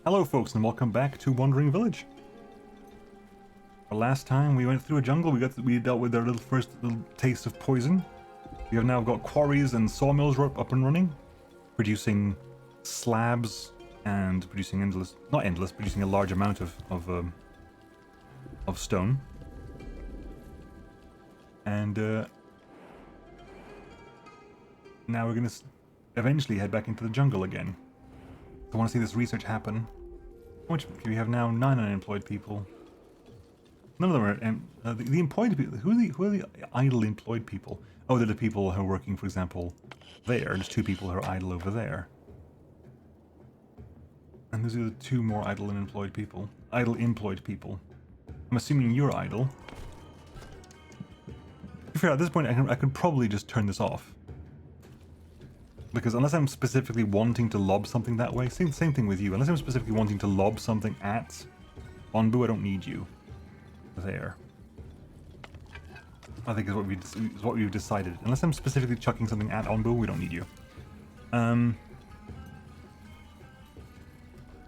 Hello folks and welcome back to Wandering Village. Last time we went through a jungle, we dealt with our first little taste of poison. We have now got quarries and sawmills up and running, producing slabs and producing producing a large amount of stone. And now we're gonna eventually head back into the jungle again. I want to see this research happen. How much we have now? 9 unemployed people. None of them are the employed people. Who are the idle employed people? Oh, they're the people who are working, for example, there. There's 2 people who are idle over there. And those are the 2 more idle and employed people. Idle employed people. I'm assuming you're idle. To be fair, at this point, I could probably just turn this off. Because unless I'm specifically wanting to lob something that way, same thing with you. Unless I'm specifically wanting to lob something at Onbu, I don't need you there. I think is what we've decided. Unless I'm specifically chucking something at Onbu, we don't need you. In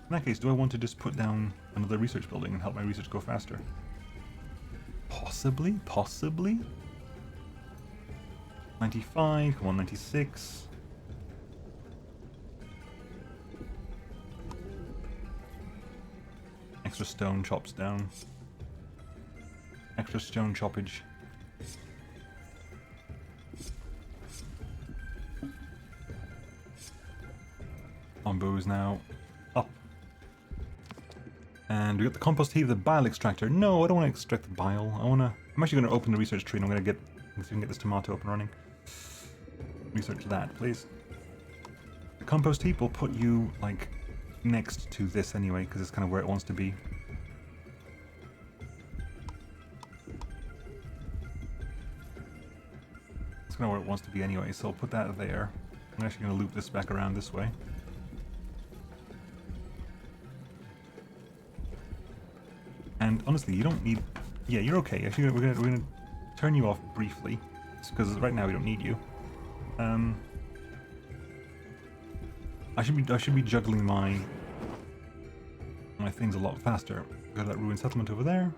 that case, do I want to just put down another research building and help my research go faster? Possibly. 95, come on, 96. Extra stone chops down. Extra stone choppage. Onbu is now up. And we got the compost heap, the bile extractor. No, I don't want to extract the bile. I'm actually going to open the research tree and I'm going to see if we can get this tomato up and running. Research that, please. The compost heap will put you, like, next to this anyway, because it's kind of where it wants to be. It's kind of where it wants to be anyway, so I'll put that there. I'm actually going to loop this back around this way. And honestly, you don't need... Yeah, you're okay. Actually, we're gonna turn you off briefly, because right now we don't need you. I should be juggling my things a lot faster. Got that ruined settlement over there.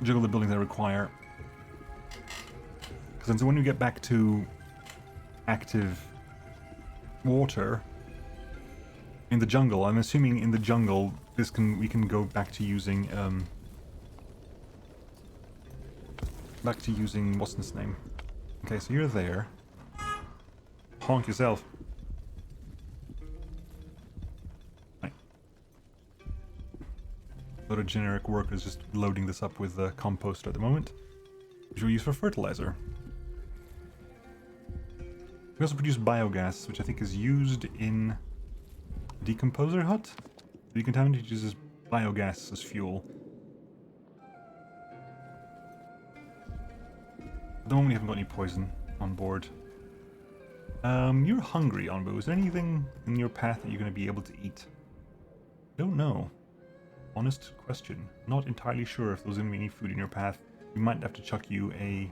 Juggle the buildings I require. Because when we get back to active water in the jungle, I'm assuming in the jungle we can go back to using what's his name? Okay, so you're there. Honk yourself. Right. A lot of generic workers just loading this up with the compost at the moment, which we use for fertilizer. We also produce biogas, which I think is used in decomposer hut. The decontaminant uses biogas as fuel. At the moment we haven't got any poison on board. You're hungry, Onbu. Is there anything in your path that you're going to be able to eat? Don't know. Honest question. Not entirely sure if there's going to be any food in your path. We might have to chuck you a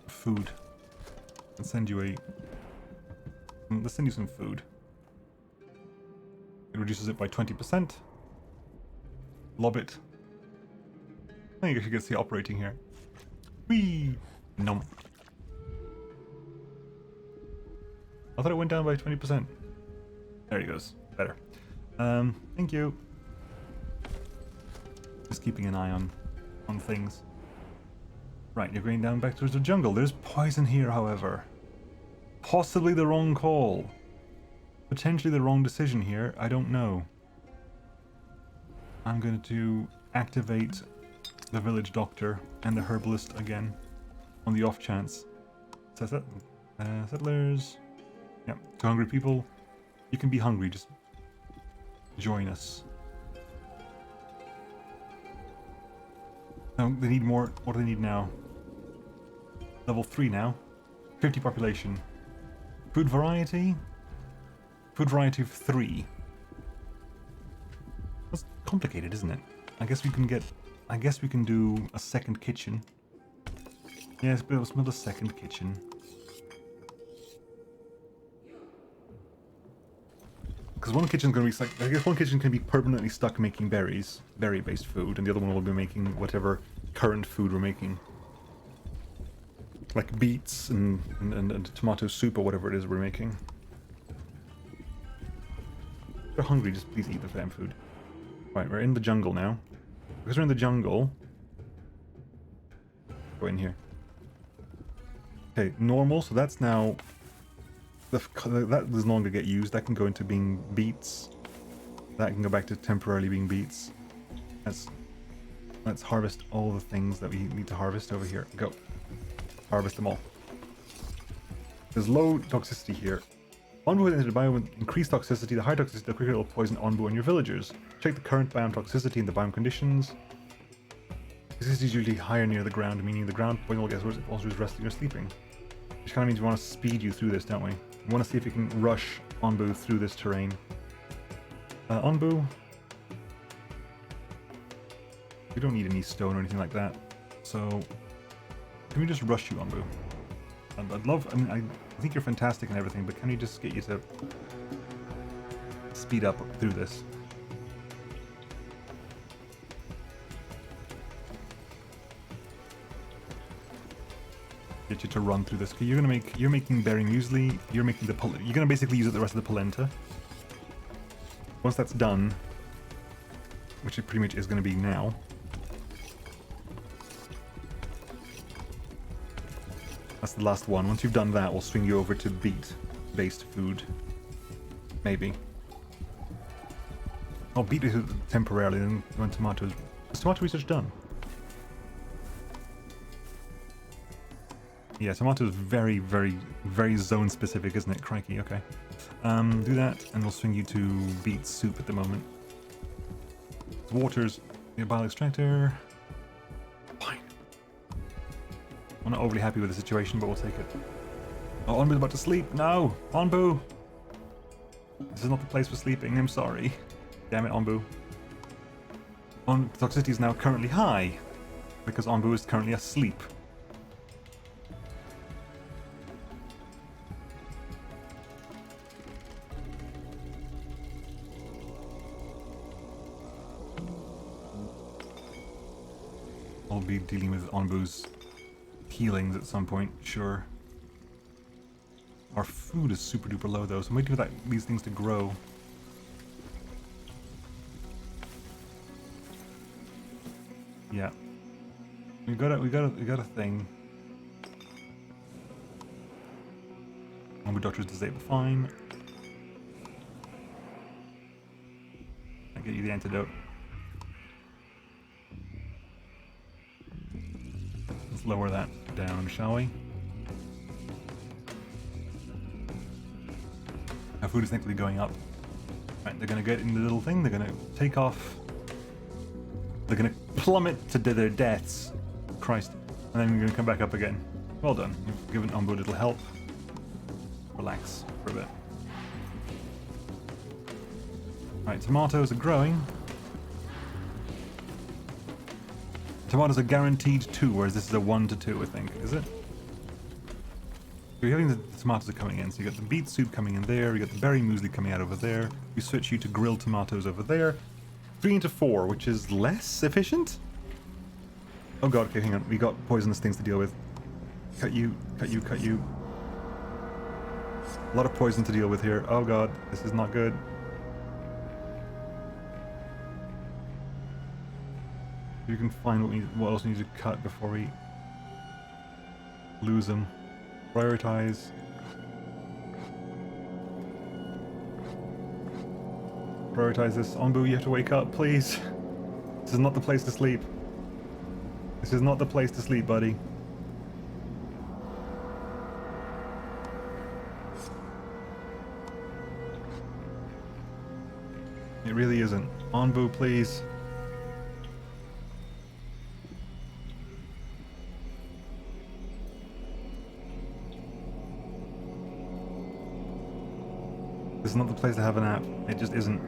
food and send you let's send you some food. It reduces it by 20%. Lob it. I think I should get to see operating here. Whee! No. I thought it went down by 20%. There he goes. Better. Thank you. Just keeping an eye on things. Right, you're going down back towards the jungle. There's poison here, however. Possibly the wrong call. Potentially the wrong decision here. I don't know. I'm going to activate the village doctor and the herbalist again on the off chance. Settlers. Yeah, 2 hungry people. You can be hungry, just join us. No, they need more. What do they need now? Level 3 now. 50 population. Food variety? Food variety of 3. That's complicated, isn't it? I guess we can do a second kitchen. Yes, but let's build a second kitchen. Because one kitchen's going to be like, I guess one kitchen can be permanently stuck making berries, berry-based food, and the other one will be making whatever current food we're making. Like beets and tomato soup or whatever it is we're making. If you're hungry, just please eat the damn food. Right, we're in the jungle now. Because we're in the jungle... Go in here. Okay, normal, so that's now... That does no longer get used. That can go into being beets. That can go back to temporarily being beets. Let's harvest all the things that we need to harvest over here. Go. Harvest them all. There's low toxicity here. Onbu has entered the biome with increased toxicity. The higher toxicity, the quicker it will poison Onbu and your villagers. Check the current biome toxicity and the biome conditions. Toxicity is usually higher near the ground, meaning the ground poison will get worse if also is resting or sleeping. Which kind of means we want to speed you through this, don't we? We want to see if we can rush Onbu through this terrain. Onbu. We don't need any stone or anything like that. So, can we just rush you, Onbu? I'd love, I mean, I think you're fantastic and everything, but can we just get you to speed up through this? Get you to run through this. You're making berry muesli. You're gonna basically use it the rest of the polenta. Once that's done, which it pretty much is gonna be now. That's the last one. Once you've done that, we'll swing you over to beet-based food. Maybe. Oh, beet is temporarily, then when tomatoes. Is tomato research done? Yeah, tomato is very, very, very zone specific, isn't it? Crikey, okay. Do that, and we'll swing you to beet soup at the moment. Water's the bile extractor. Fine. I'm not overly happy with the situation, but we'll take it. Oh, Onbu's about to sleep. No! Onbu! This is not the place for sleeping, I'm sorry. Damn it, Onbu. Toxicity is now currently high, because Onbu is currently asleep. I'll be dealing with Onbu's healings at some point, sure. Our food is super duper low though, so I'm waiting for these things to grow. Yeah. We got a thing. Onbu doctor's disabled, fine. I'll get you the antidote. Let's lower that down, shall we? Our food is thankfully going up. Right, they're gonna get in the little thing, they're gonna take off. They're gonna plummet to their deaths. Christ. And then we're gonna come back up again. Well done. You've given Onbu a little help. Relax for a bit. Right, tomatoes are growing. Tomatoes are guaranteed 2, whereas this is a 1 to 2, I think. Is it? You're having the tomatoes are coming in, so you got the beet soup coming in there, you got the berry muesli coming out over there. We switch you to grilled tomatoes over there. 3 into 4, which is less efficient? Oh god, okay, hang on. We got poisonous things to deal with. Cut you, cut you, cut you. A lot of poison to deal with here. Oh god, this is not good. You can find what else we need to cut before we lose them. Prioritize. Prioritize this. Onbu, you have to wake up, please. This is not the place to sleep. This is not the place to sleep, buddy. It really isn't. Onbu, please. This is not the place to have a nap. It just isn't.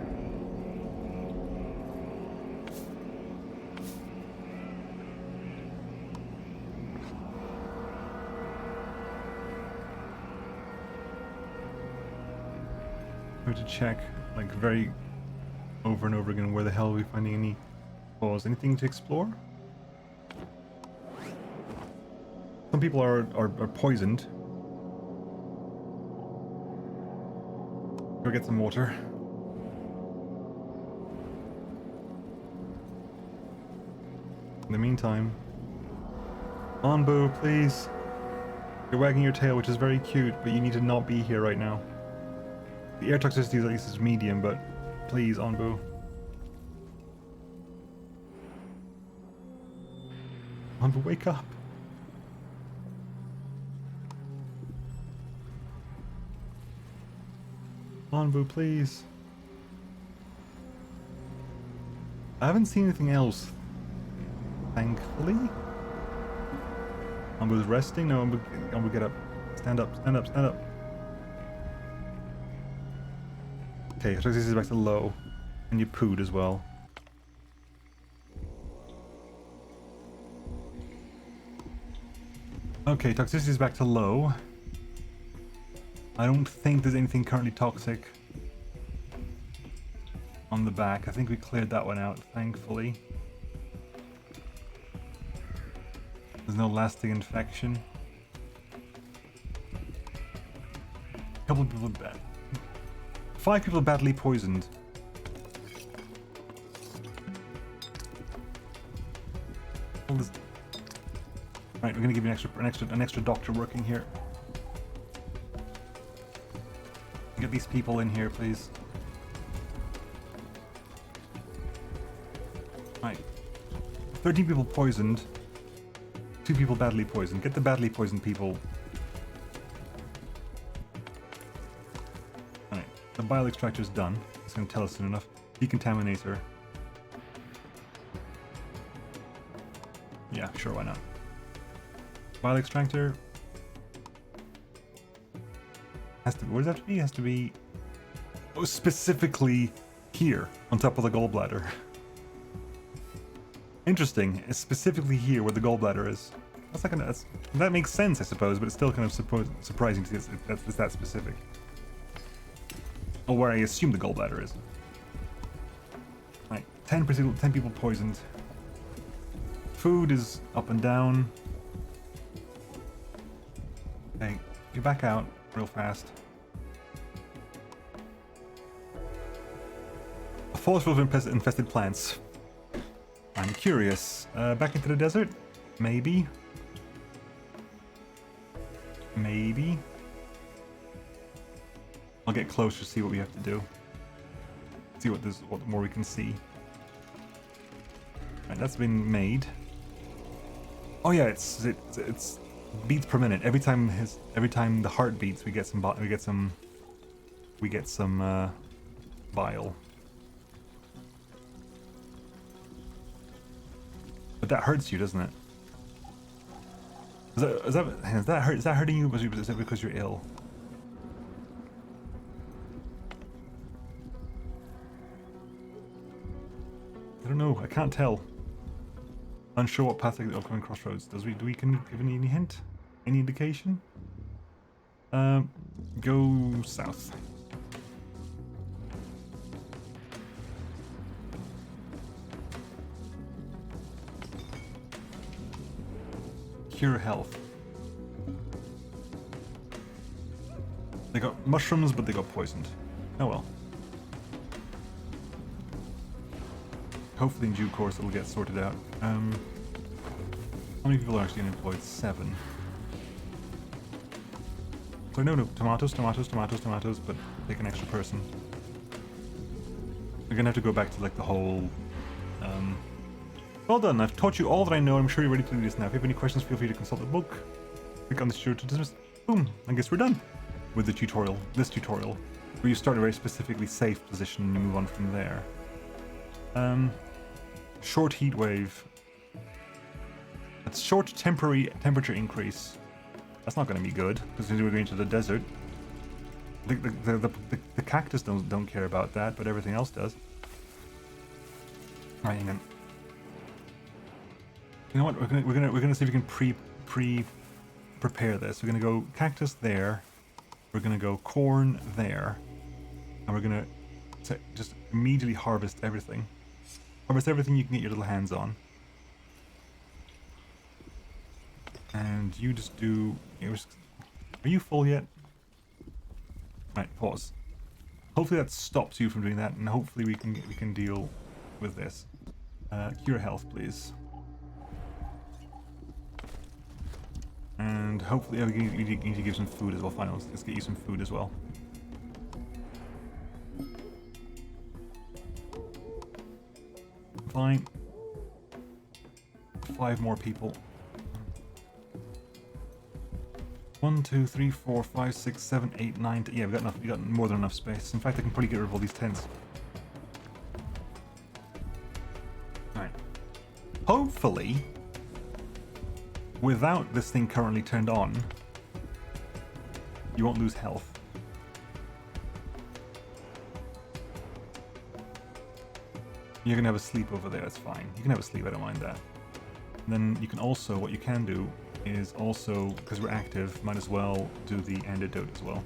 We have to check, like, very over and over again, where the hell are we finding any spores? Anything to explore? Some people are poisoned. Go get some water. In the meantime, Onbu, please. You're wagging your tail, which is very cute, but you need to not be here right now. The air toxicity at least is medium, but please, Onbu. Onbu, wake up. Onbu, please. I haven't seen anything else, thankfully. Onbu's resting. No, Onbu, get up. Stand up, stand up, stand up. Okay, toxicity is back to low. And you pooed as well. Okay, toxicity is back to low. I don't think there's anything currently toxic on the back. I think we cleared that one out, thankfully. There's no lasting infection. A couple of people bad. 5 people badly poisoned. Right, we're gonna give you an extra doctor working here. Get these people in here, please. Right. 13 people poisoned. 2 people badly poisoned. Get the badly poisoned people. Alright. The bile extractor's done. It's gonna tell us soon enough. Decontaminator. Yeah, sure, why not? Bile extractor. Has to be, where does that have to be? It has to be specifically here, on top of the gallbladder. Interesting. It's specifically here where the gallbladder is. That's like that makes sense, I suppose, but it's still kind of surprising to see it's that specific. Or where I assume the gallbladder is. Right, 10 people poisoned. Food is up and down. Okay, get back out real fast. A forest full of infested plants. I'm curious. Back into the desert? Maybe. Maybe. I'll get closer to see what we have to do. See what more we can see. Right, that's been made. Oh yeah, it's beats per minute. Every time the heart beats, we get some bile. But that hurts you, doesn't it? Is that hurting you? Is it because you're ill? I don't know. I can't tell. Unsure what path the upcoming crossroads. Do we give any hint? Any indication? Go south. Cure health. They got mushrooms, but they got poisoned. Oh well. Hopefully in due course it'll get sorted out. How many people are actually unemployed? 7. So no, tomatoes, but take an extra person. We're gonna have to go back to like the whole... Well done, I've taught you all that I know. I'm sure you're ready to do this now. If you have any questions, feel free to consult the book. Click on the tutorial to dismiss. Boom, I guess we're done with the tutorial. This tutorial, where you start a very specifically safe position and you move on from there. Short heat wave. That's short temporary temperature increase. That's not going to be good because we're going to the desert. The cactus don't care about that, but everything else does. Right, hang on. You know what? We're gonna see if we can prepare this. We're gonna go cactus there. We're gonna go corn there. And we're gonna just immediately harvest everything. Harvest everything you can get your little hands on. And you just do... Are you full yet? Right, pause. Hopefully that stops you from doing that, and hopefully we can deal with this. Cure health, please. And hopefully, we need to give some food as well. Fine, let's get you some food as well. Fine. 5 more people. 1, 2, 3, 4, 5, 6, 7, 8, 9. Yeah, we got enough. We got more than enough space. In fact, I can probably get rid of all these tents. Alright. Hopefully, without this thing currently turned on, you won't lose health. You're gonna have a sleep over there, that's fine. You can have a sleep, I don't mind that. And then you can also, what you can do is also, because we're active, might as well do the antidote as well.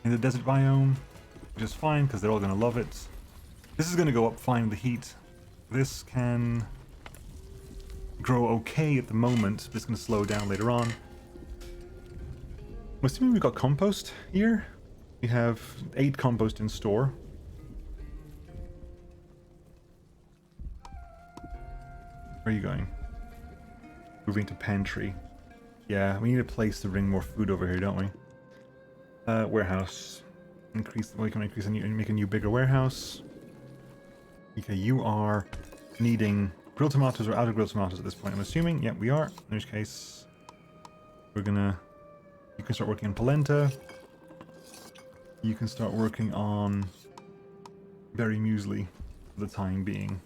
In the desert biome, which is fine because they're all gonna love it. This is gonna go up fine with the heat. This can grow okay at the moment, but it's gonna slow down later on. I'm assuming we've got compost here. We have 8 compost in store. Where are you going? Moving to pantry. Yeah, we need a place to bring more food over here, don't we? Warehouse. Increase. We can increase and make a new bigger warehouse. Okay, you are needing grilled tomatoes or out of grilled tomatoes at this point. I'm assuming. Yeah, we are. In which case, we're gonna. You can start working on polenta. You can start working on berry muesli for the time being.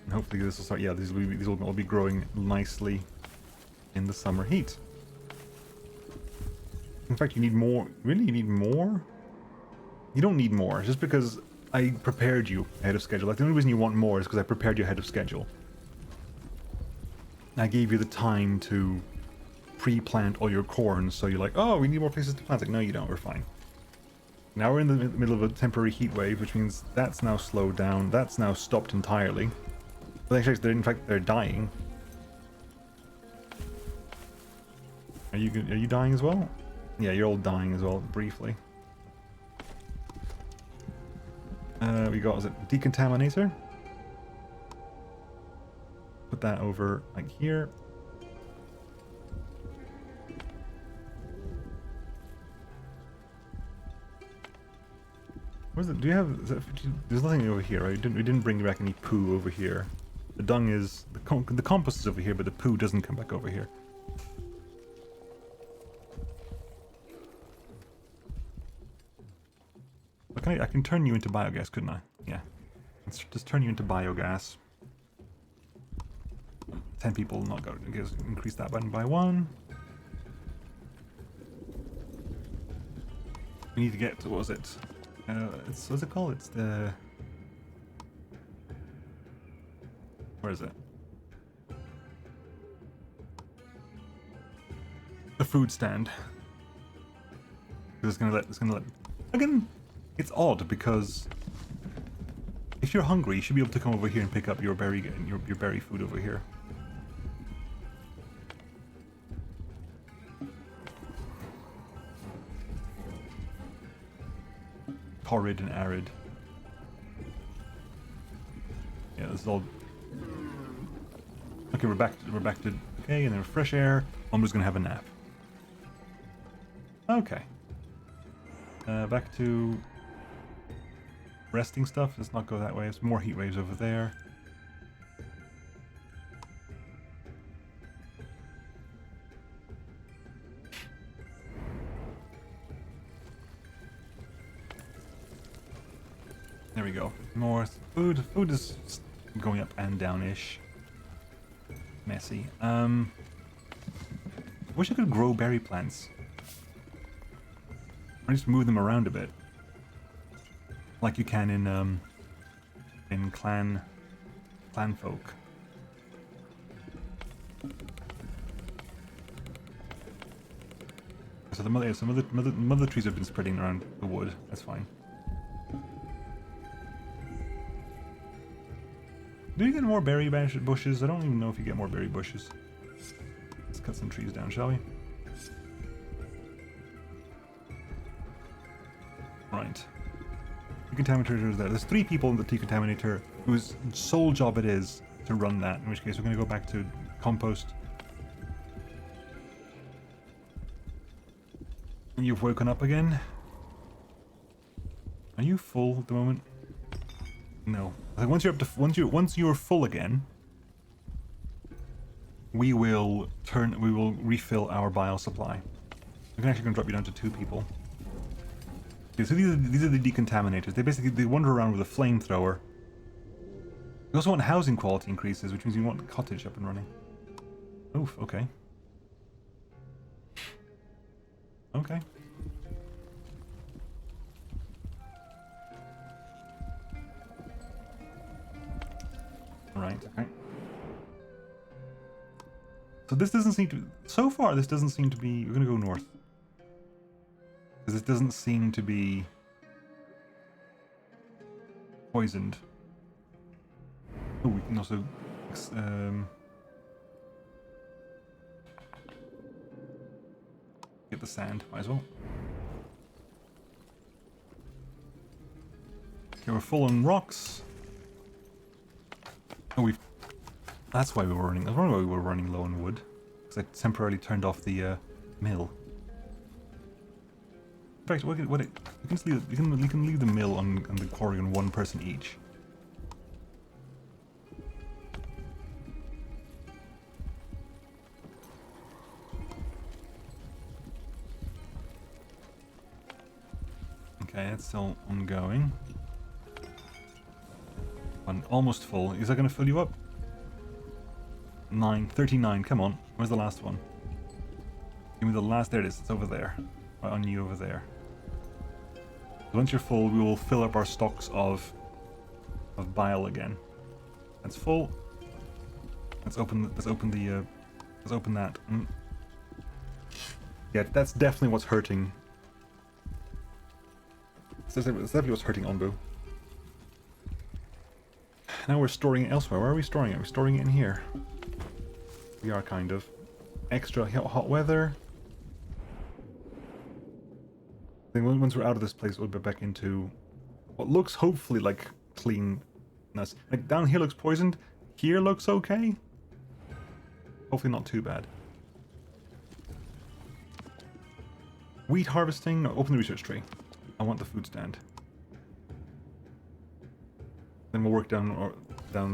And hopefully this will start, yeah, these will all be growing nicely in the summer heat. In fact, you need more. Really, you need more? You don't need more, just because I prepared you ahead of schedule. Like, the only reason you want more is because I prepared you ahead of schedule. I gave you the time to pre-plant all your corn, so you're like, oh, we need more places to plant. Like, no, you don't, we're fine. Now we're in the middle of a temporary heat wave, which means that's now slowed down. That's now stopped entirely. But actually, in fact, they're dying. Are you dying as well? Yeah, you're all dying as well, briefly. We got, is it decontaminator? Put that over, like, here. Where's it? Do you have? There's nothing over here, right? We didn't bring back any poo over here. The dung is the compost is over here, but the poo doesn't come back over here. Okay, I can turn you into biogas, couldn't I? Yeah. Let's just turn you into biogas. 10 people not go. Increase that button by 1. We need to get to, what was it? What's it called? It's the... Where is it? The food stand. It's gonna let. Again, it's odd because if you're hungry, you should be able to come over here and pick up your berry food over here. Torrid and arid. Yeah, this is all. Okay, we're back to okay, and then fresh air. Onbu's gonna have a nap. Okay. Back to resting stuff. Let's not go that way. There's more heat waves over there. There we go. More food. Food is going up and down-ish. Messy. Wish I could grow berry plants. Or just move them around a bit. Like you can in clan folk. So the mother trees have been spreading around the wood. That's fine. Do you get more berry bushes? I don't even know if you get more berry bushes. Let's cut some trees down, shall we? Right. Decontaminator is there. There's 3 people in the decontaminator whose sole job it is to run that, in which case we're going to go back to compost. You've woken up again? Are you full at the moment? No. I think once you're full again, we will refill our bile supply. We can actually going to drop you down to 2 people. Okay, so these are the decontaminators. They wander around with a flamethrower. We also want housing quality increases, which means we want the cottage up and running. Oof, okay. Okay. Right, okay. So this doesn't seem to... So far, this doesn't seem to be... We're going to go north. Because this doesn't seem to be... poisoned. Oh, we can also... get the sand, might as well. Okay, we're full on rocks. Oh, we've... That's why we were running... That's why we were running low on wood. Because I temporarily turned off the mill. In fact, you can leave the mill on the quarry on 1 person each. Okay, it's still ongoing. Almost full. Is that going to fill you up? 39. Come on. Where's the last one? Give me the last. There it is. It's over there. Right on you over there. So once you're full, we will fill up our stocks of bile again. That's full. Let's open that. Yeah, that's definitely what's hurting. That's definitely what's hurting Onbu. Now we're storing it elsewhere. Where are we storing it? We're storing it in here. We are kind of. Extra hot weather. Then once we're out of this place, we'll be back into what looks hopefully like cleanness. Like down here looks poisoned. Here looks okay. Hopefully not too bad. Wheat harvesting. No, open the research tree. I want the food stand. Then we'll work down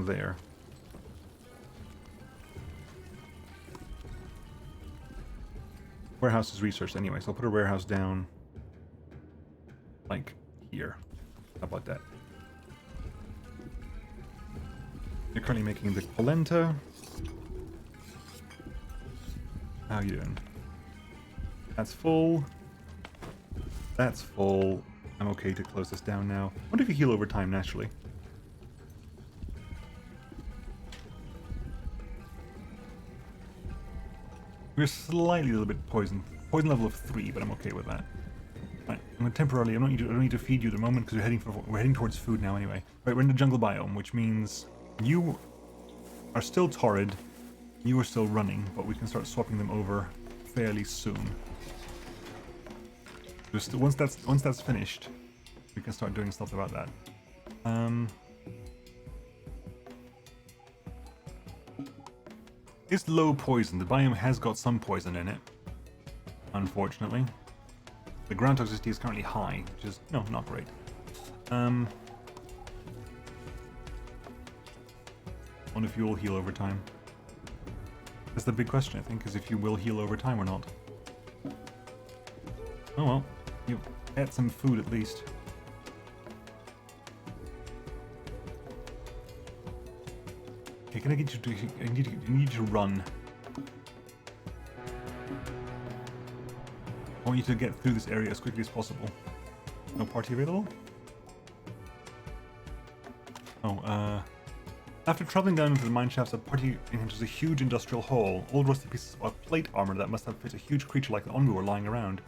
there. Warehouse is researched anyway, so I'll put a warehouse down like here. How about that? You're currently making the polenta. How you doing? That's full. That's full. I'm okay to close this down now. I wonder if you heal over time naturally. We're slightly a little bit poisoned. Poison level of 3, but I'm okay with that. Right, I'm gonna temporarily. I don't need to feed you at the moment because we're heading towards food now anyway. Right, we're in the jungle biome, which means you are still torrid. You are still running, but we can start swapping them over fairly soon. Just once that's finished, we can start doing stuff about that. It's low poison. The biome has got some poison in it, unfortunately. The ground toxicity is currently high, which is not great. Wonder if you will heal over time. That's the big question, I think, is if you will heal over time or not. Oh well, you ate some food at least. Okay, can I get you to... I need you to run. I want you to get through this area as quickly as possible. No party available? Oh, After traveling down into the mine shafts, the party enters a huge industrial hall. Old rusty pieces of plate armor that must have fit a huge creature like the Onbu are lying around.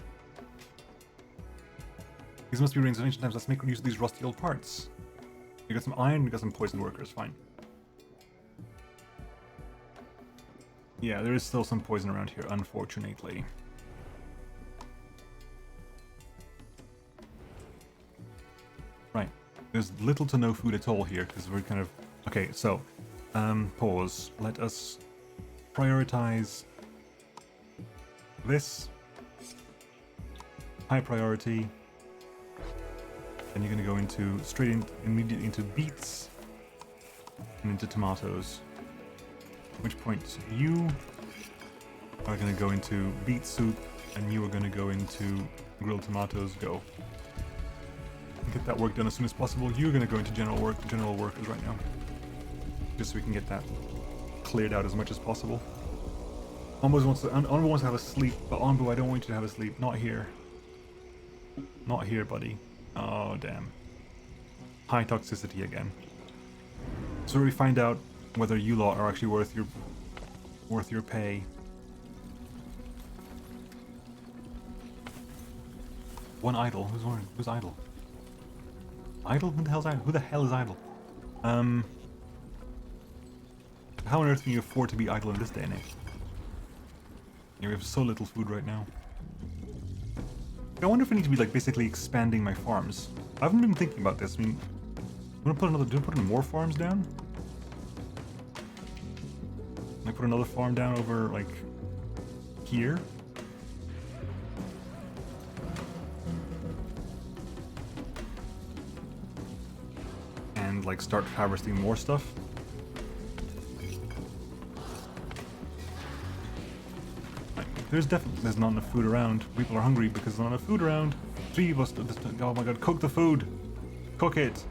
These must be rings of ancient times. Let's make use of these rusty old parts. You got some iron, you got some poison workers, fine. Yeah, there is still some poison around here, unfortunately. Right. There's little to no food at all here, because we're kind of... Okay, so, pause. Let us prioritize this. High priority. Then you're going to go into immediately into beets and into tomatoes. At which point you are going to go into beet soup and you are going to go into grilled tomatoes. Go. Get that work done as soon as possible. You're going to go into general workers right now, just so we can get that cleared out as much as possible. Onbu wants to have a sleep, but Onbu, I don't want you to have a sleep. Not here. Not here, buddy. Oh, damn. High toxicity again. So we find out whether you lot are actually worth your pay. One idle. Who's idle? Idle? Who the hell's idle? Who the hell is idle? How on earth can you afford to be idle in this day and age? Yeah, we have so little food right now. I wonder if I need to be like basically expanding my farms. I haven't been thinking about this. I mean, I'm gonna put in more farms down? Can I put another farm down over like here? And like start harvesting more stuff? There's not enough food around. People are hungry because there's not enough food around. 3 of us. Oh my god, cook the food. Cook it.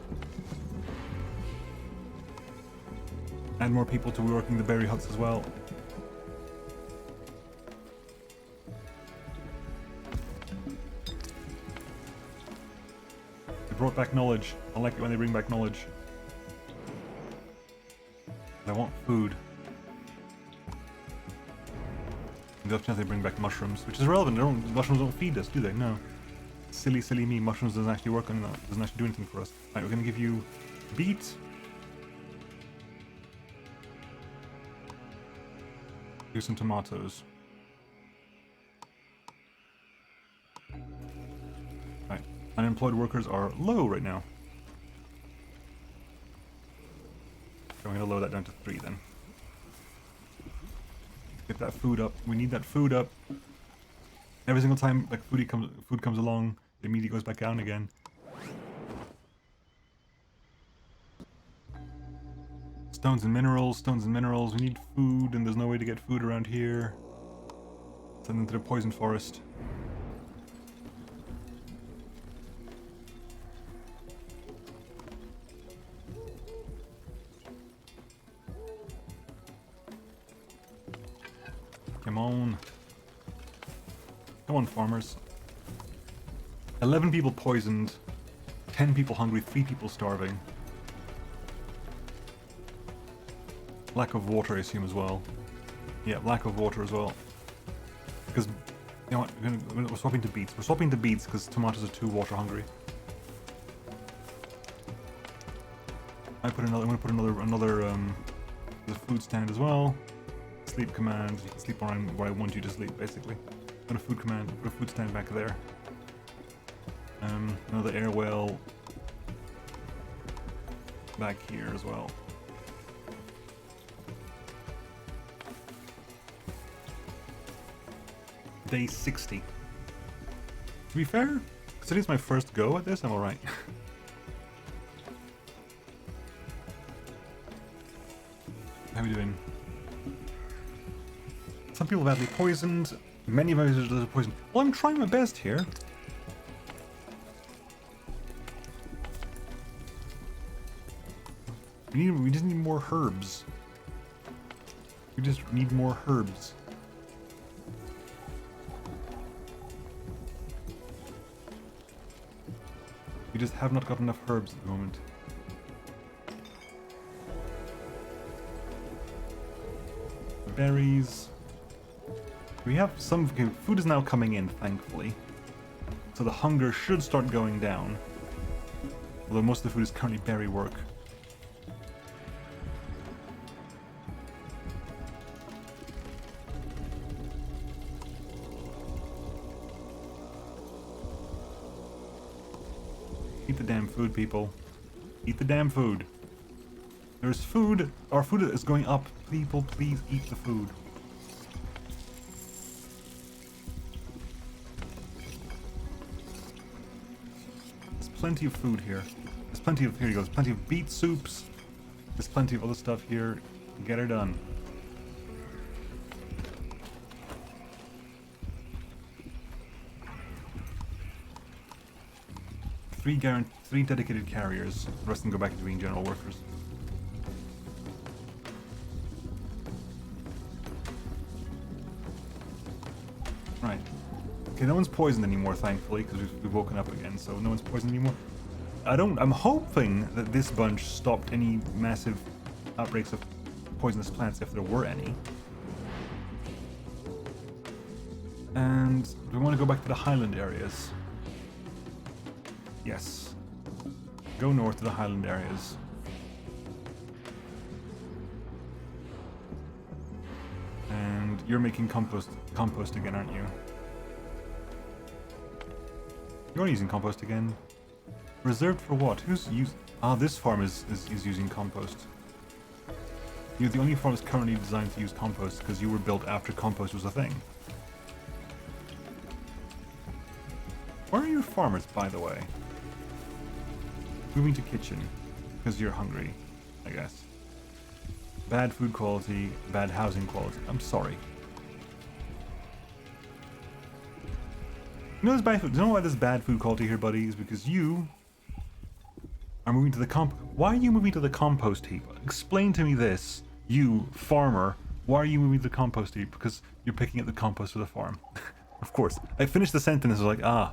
Add more people to working the berry huts as well. They brought back knowledge. I like it when they bring back knowledge. I want food. The off chance they bring back mushrooms, which is relevant. Mushrooms don't feed us, do they? No. Silly me. Mushrooms doesn't actually work on that. Doesn't actually do anything for us. Right, we're gonna give you beet. Do some tomatoes. Right. Unemployed workers are low right now. So I'm gonna lower that down to 3 then. Get that food up. We need that food up. Every single time like food comes along, it immediately goes back down again. Stones and minerals. We need food, and there's no way to get food around here. Send them to the poison forest. Come on. Come on, farmers. 11 people poisoned, 10 people hungry, 3 people starving. Lack of water, I assume, as well. Yeah, lack of water as well. Because, you know what, we're swapping to beets. We're swapping to beets because tomatoes are too water hungry. I'm gonna put another the food stand as well. Sleep command. You can sleep around where I want you to sleep, basically. Put a food command. Put a food stand back there. Another air well back here as well. Day 60. To be fair, considering it's my first go at this, I'm alright. How are we doing? Some people badly poisoned. Many villagers are poisoned. Well, I'm trying my best here. We just need more herbs. We just need more herbs. We just have not got enough herbs at the moment. berries. We have some... Okay, food is now coming in, thankfully. So the hunger should start going down. Although most of the food is currently berry work. Eat the damn food, people. Eat the damn food. There's food. Our food is going up. People, please eat the food. There's plenty of food here. There's plenty of... Here you go. There's plenty of beet soups. There's plenty of other stuff here. Get her done. Three dedicated carriers. The rest can go back to being general workers. Right. Okay, no one's poisoned anymore, thankfully, because we've woken up again, so no one's poisoned anymore. I'm hoping that this bunch stopped any massive outbreaks of poisonous plants, if there were any. And do we want to go back to the highland areas? Yes. Go north to the highland areas. And you're making compost again, aren't you? You're using compost again. Reserved for what? Who's using... Ah, this farm is using compost. You're the only farm that's currently designed to use compost because you were built after compost was a thing. Where are your farmers, by the way? Moving to kitchen, because you're hungry, I guess. Bad food quality, bad housing quality. I'm sorry. You know there's bad food. Do you know why there's bad food quality here, buddies? Because you are moving to the Why are you moving to the compost heap? Explain to me this, you farmer. Why are you moving to the compost heap? Because you're picking up the compost for the farm. Of course. I finished the sentence. I was like, ah,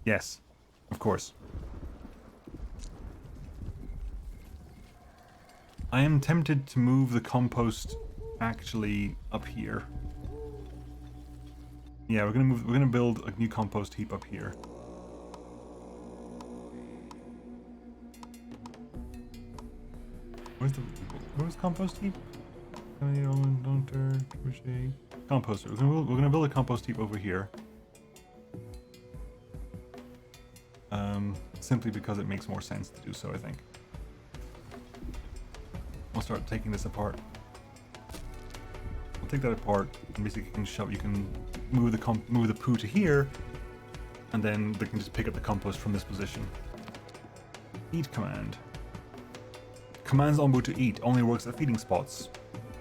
yes, of course. I am tempted to move the compost actually up here. Yeah, we're gonna build a new compost heap up here. Where's the compost heap? Composter. We're gonna build a compost heap over here. Simply because it makes more sense to do so, I think. We'll start taking this apart. We'll take that apart and basically you can move the poo to here, and then they can just pick up the compost from this position. Eat command. Commands Onbu to eat only works at feeding spots.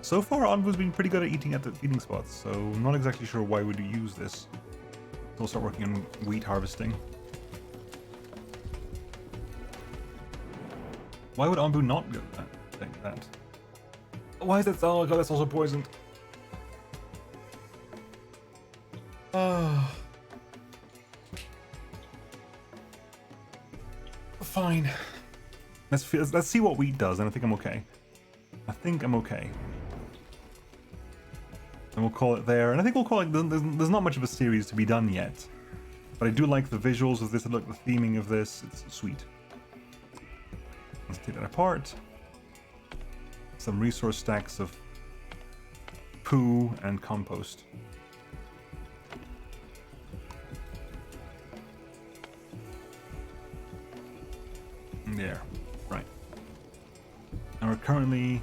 So far, Onbu's been pretty good at eating at the feeding spots, so I'm not exactly sure why would you use this. We'll start working on wheat harvesting. Why would Onbu not get that? Take that. Why is that? Oh god, that's also poisoned. Fine. Let's see what wheat does, and I think I'm okay. I think I'm okay. And we'll call it there. And I think we'll call it... There's not much of a series to be done yet. But I do like the visuals of this. I like the theming of this. It's sweet. Let's take that apart. Some resource stacks of poo and compost. There. Right. And we're currently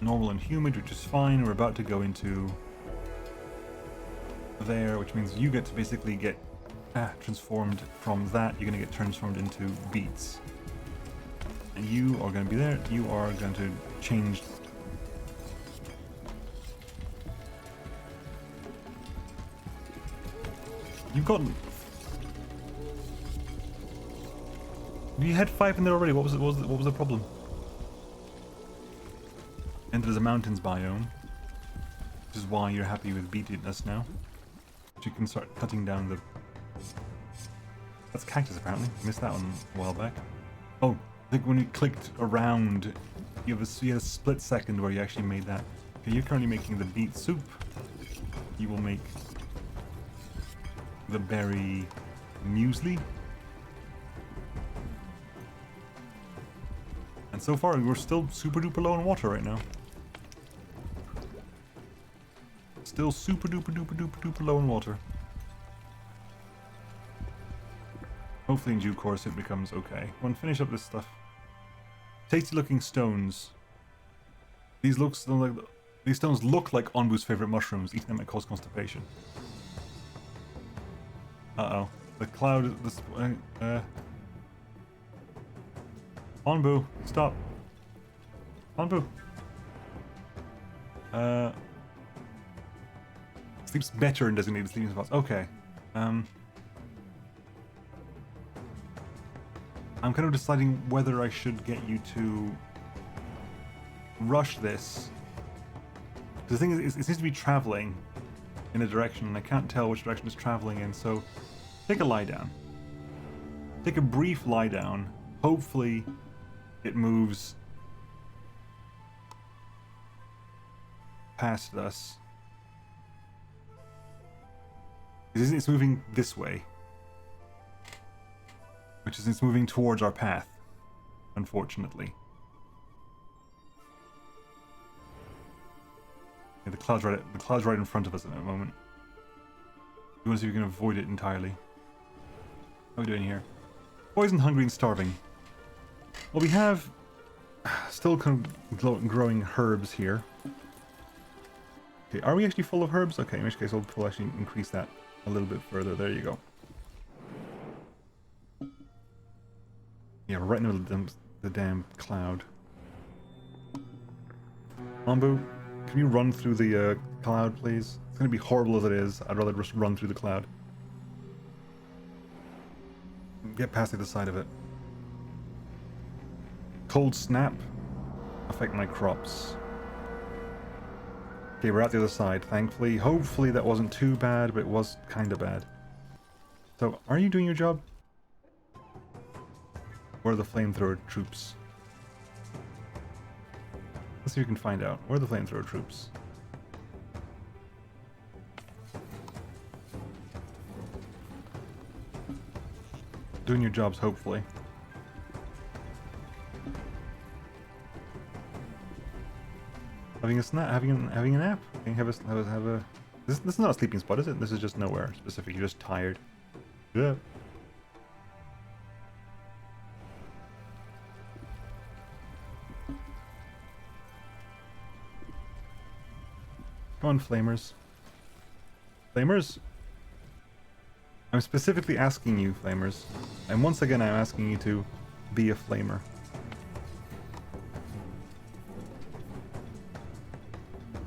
normal and humid, which is fine. We're about to go into there, which means you get to basically get transformed from that. You're going to get transformed into beets. And you are going to be there. You are going to change. You've gotten... You had 5 in there already. What was the problem? And there's a mountains biome, which is why you're happy with beetedness now. But you can start cutting down the... That's cactus apparently. Missed that one a while back. Oh, I think when you clicked around, you had a split second where you actually made that. Okay, you're currently making the beet soup. You will make the berry muesli. And so far, we're still super duper low on water right now. Still super duper duper duper duper low on water. Hopefully in due course it becomes okay. I want to finish up this stuff. Tasty looking stones. These stones look like Onbu's favorite mushrooms. Eating them might cause constipation. Uh-oh. The cloud... Onbu, stop. Onbu. Sleeps better in designated sleeping spots. Okay. I'm kind of deciding whether I should get you to rush this. The thing is, it seems to be traveling in a direction, and I can't tell which direction it's traveling in, so take a lie down. Take a brief lie down. Hopefully it moves past us. It's moving this way. Which is, it's moving towards our path, unfortunately. Yeah, the cloud's right in front of us at the moment. We want to see if we can avoid it entirely. How are we doing here? Poisoned, hungry, and starving. Well, we have still kind of growing herbs here. Okay, are we actually full of herbs? Okay, in which case we'll actually increase that a little bit further. There you go. Yeah, we're right in the middle of the damn cloud. Onbu, can you run through the cloud, please? It's going to be horrible as it is. I'd rather just run through the cloud. Get past the other side of it. Cold snap. Affect my crops. Okay, we're at the other side, thankfully. Hopefully that wasn't too bad, but it was kind of bad. So, are you doing your job? Where are the flamethrower troops? Let's see if we can find out. Where are the flamethrower troops? Doing your jobs, hopefully. Having a snap, having a nap. Can you have a. This is not a sleeping spot, is it? This is just nowhere specific. You're just tired. Yeah. Come on, flamers. Flamers? I'm specifically asking you, flamers. And once again, I'm asking you to be a flamer.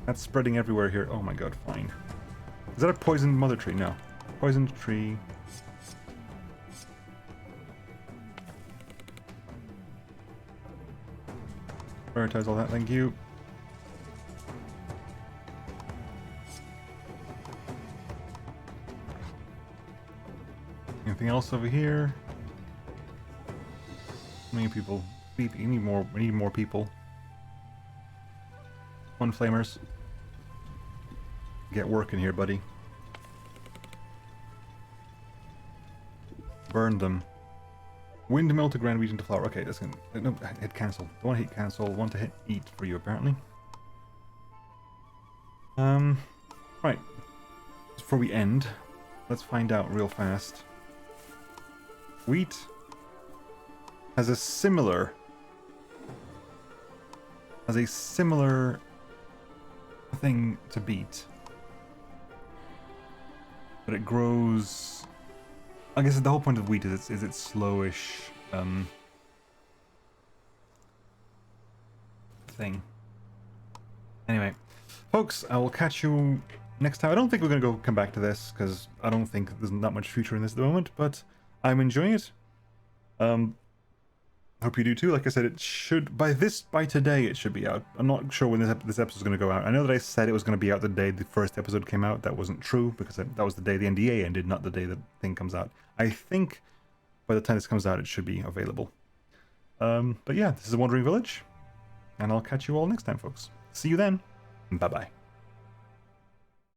That's spreading everywhere here. Oh my god, fine. Is that a poisoned mother tree? No. Poisoned tree. Prioritize all that, thank you. Anything else over here? How many people? We need more people. One flamers. Get working here, buddy. Burn them. Windmill to ground wheat into flour. Okay, that's gonna no, hit cancel. Don't want to hit cancel. Want to hit eat for you apparently. Right. Before we end, let's find out real fast. Wheat has a similar thing to beet, but it grows. I guess the whole point of wheat is it's slowish thing. Anyway, folks, I will catch you next time. I don't think we're gonna come back to this because I don't think there's not much future in this at the moment, but I'm enjoying it. Hope you do too. Like I said, it should by today it should be out. I'm not sure when this episode is going to go out. I know that I said it was going to be out the day the first episode came out. That wasn't true because that was the day the NDA ended, not the day the thing comes out. I think by the time this comes out, it should be available. But yeah, this is The Wandering Village, and I'll catch you all next time, folks. See you then. Bye-bye.